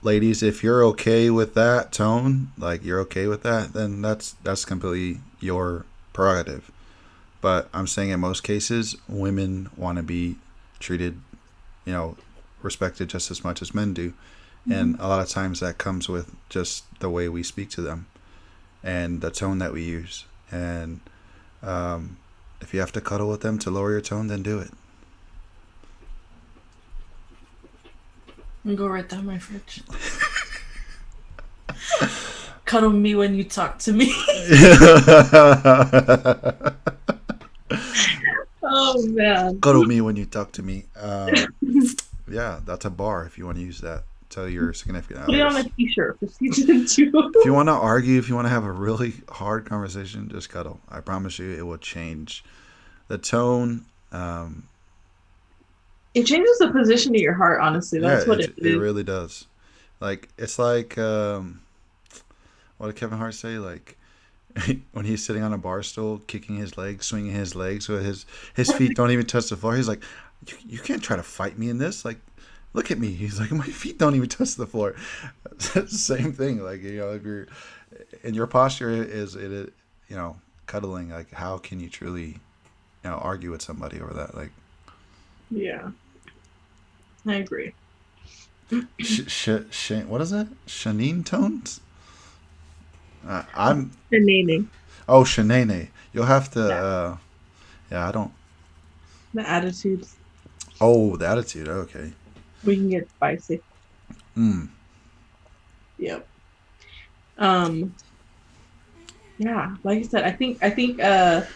Speaker 4: ladies, if you're okay with that tone, like you're okay with that, then that's completely your prerogative. But I'm saying in most cases, women want to be treated, respected just as much as men do. Mm-hmm. And a lot of times that comes with just the way we speak to them and the tone that we use. And if you have to cuddle with them to lower your tone, then do it.
Speaker 5: I'm gonna go right down my fridge. Cuddle me when you talk to me. Oh, man.
Speaker 4: Cuddle me when you talk to me. Yeah, that's a bar if you want to use that. tell your significant
Speaker 5: Put it on a
Speaker 4: others.
Speaker 5: t-shirt for season 2.
Speaker 4: If you want to argue, if you want to have a really hard conversation, just cuddle. I promise you, it will change the tone.
Speaker 5: It changes the position of your heart, honestly.
Speaker 4: Yeah,
Speaker 5: That's what it
Speaker 4: it
Speaker 5: is.
Speaker 4: really does. Like it's like what did Kevin Hart say? Like when he's sitting on a bar stool, kicking his legs, swinging his legs, so his feet don't even touch the floor. He's like, you can't try to fight me in this. Like, look at me. He's like, my feet don't even touch the floor. It's the same thing. Like, you know, if you're in your posture is it, you know, cuddling. Like, how can you truly, you know, argue with somebody over that? Like,
Speaker 5: Yeah. I agree.
Speaker 4: what is it? Shanine tones. I'm
Speaker 5: The naming.
Speaker 4: Oh, Shanae. You'll have to.
Speaker 5: Yeah.
Speaker 4: Yeah, I don't.
Speaker 5: The attitudes.
Speaker 4: Oh, the attitude. Okay.
Speaker 5: We can get spicy. Yep. Yeah, like I said, I think that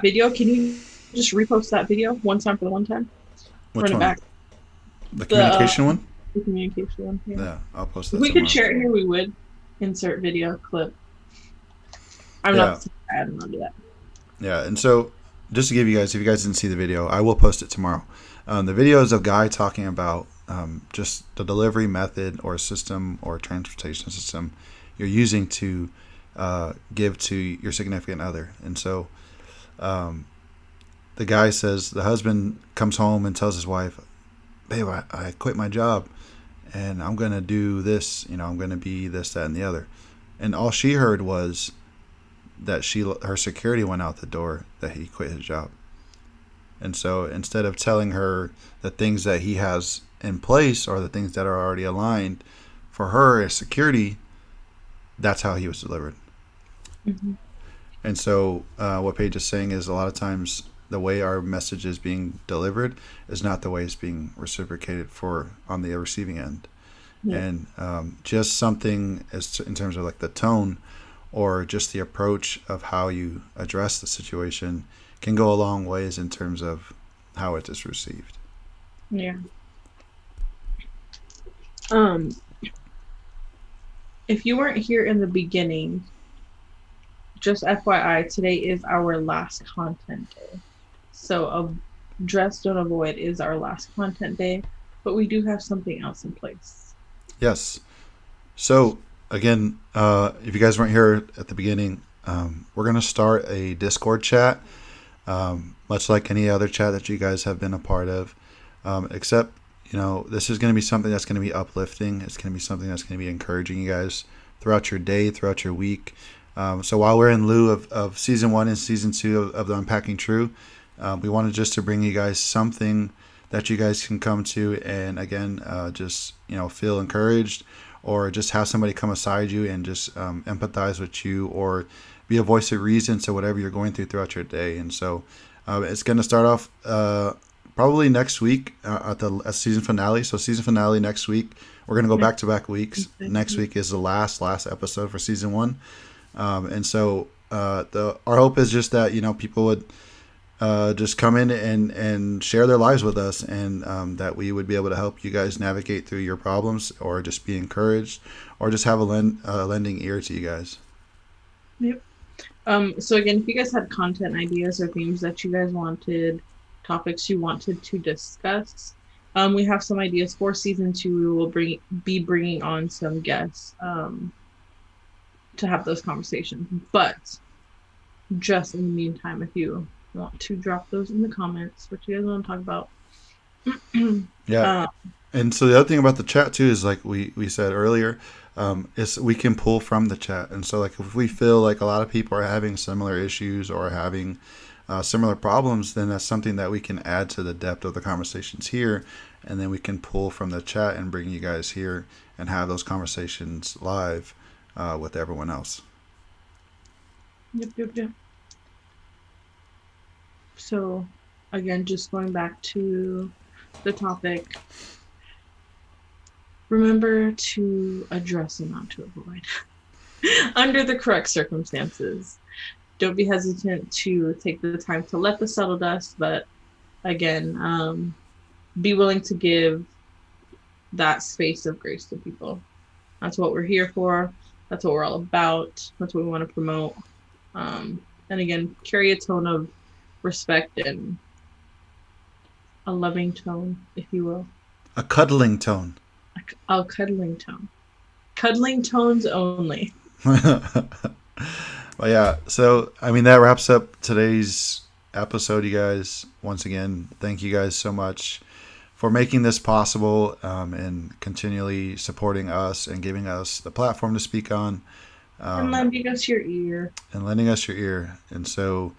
Speaker 5: video, can you just repost that video one time for the one time?
Speaker 4: Which
Speaker 5: Run it
Speaker 4: one?
Speaker 5: back.
Speaker 4: The communication one?
Speaker 5: The communication one. Yeah.
Speaker 4: Yeah, I'll post that.
Speaker 5: If we
Speaker 4: tomorrow.
Speaker 5: could share it here, we would. Insert video clip. I'm
Speaker 4: Yeah.
Speaker 5: not I don't know do that.
Speaker 4: Yeah, and so just to give you guys, if you guys didn't see the video, I will post it tomorrow. The video is a guy talking about just the delivery method or system or transportation system you're using to give to your significant other. And so the guy says, the husband comes home and tells his wife, babe, I quit my job and I'm going to do this, you know, I'm going to be this, that, and the other. And all she heard was that her security went out the door, that he quit his job. And so instead of telling her the things that he has in place or the things that are already aligned for her as security, that's how he was delivered.
Speaker 5: Mm-hmm.
Speaker 4: And so what Paige is saying is a lot of times the way our message is being delivered is not the way it's being reciprocated for on the receiving end. Yeah. And just something as in terms of like the tone or just the approach of how you address the situation can go a long ways in terms of how it is received.
Speaker 5: Yeah. If you weren't here in the beginning, just FYI, today is our last content day. So Dress Don't Avoid is our last content day, but we do have something else in place.
Speaker 4: Yes. So again, if you guys weren't here at the beginning, we're going to start a Discord chat, much like any other chat that you guys have been a part of, except, you know, this is going to be something that's going to be uplifting. It's going to be something that's going to be encouraging you guys throughout your day, throughout your week. So while we're in lieu of season 1 and season 2 of the Unpacking T.R.U.E, we wanted just to bring you guys something that you guys can come to and again, just, you know, feel encouraged or just have somebody come aside you and just empathize with you or be a voice of reason to whatever you're going through throughout your day. And so it's going to start off probably next week at the season finale. So season finale next week. We're going to go back-to-back weeks. Next week is the last episode for season 1. And so our hope is just that, you know, people would just come in and share their lives with us, and that we would be able to help you guys navigate through your problems or just be encouraged or just have a lending ear to you guys.
Speaker 5: Yep. So again, if you guys had content ideas or themes that you guys wanted, topics you wanted to discuss, we have some ideas for season 2. We will be bringing on some guests to have those conversations. But just in the meantime, if you want to drop those in the comments, what you guys want to talk about.
Speaker 4: Yeah. And so the other thing about the chat too is, like we said earlier, is we can pull from the chat. And so like if we feel like a lot of people are having similar issues or having similar problems, then that's something that we can add to the depth of the conversations here, and then we can pull from the chat and bring you guys here and have those conversations live with everyone else.
Speaker 5: Yep. So again, just going back to the topic, remember to address and not to avoid under the correct circumstances. Don't be hesitant to take the time to let the settle dust, but again, be willing to give that space of grace to people. That's what we're here for. That's what we're all about. That's what we want to promote. And again, carry a tone of respect and a loving tone, if you will.
Speaker 4: A cuddling tone.
Speaker 5: A cuddling tone. Cuddling tones only.
Speaker 4: Well, yeah. So, I mean, that wraps up today's episode, you guys. Once again, thank you guys so much for making this possible and continually supporting us and giving us the platform to speak on.
Speaker 5: And lending us your ear.
Speaker 4: And so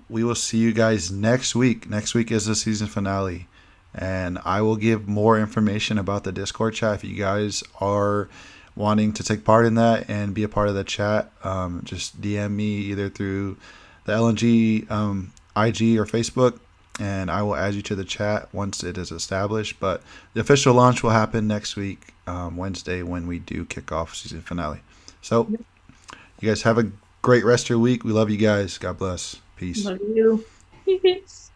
Speaker 4: we will see you guys next week. Next week is the season finale. And I will give more information about the Discord chat. If you guys are wanting to take part in that and be a part of the chat, just DM me either through the LNG IG or Facebook, and I will add you to the chat once it is established. But the official launch will happen next week, Wednesday, when we do kick off season finale. So you guys have a great rest of your week. We love you guys. God bless. Peace.
Speaker 5: Love you. Peace.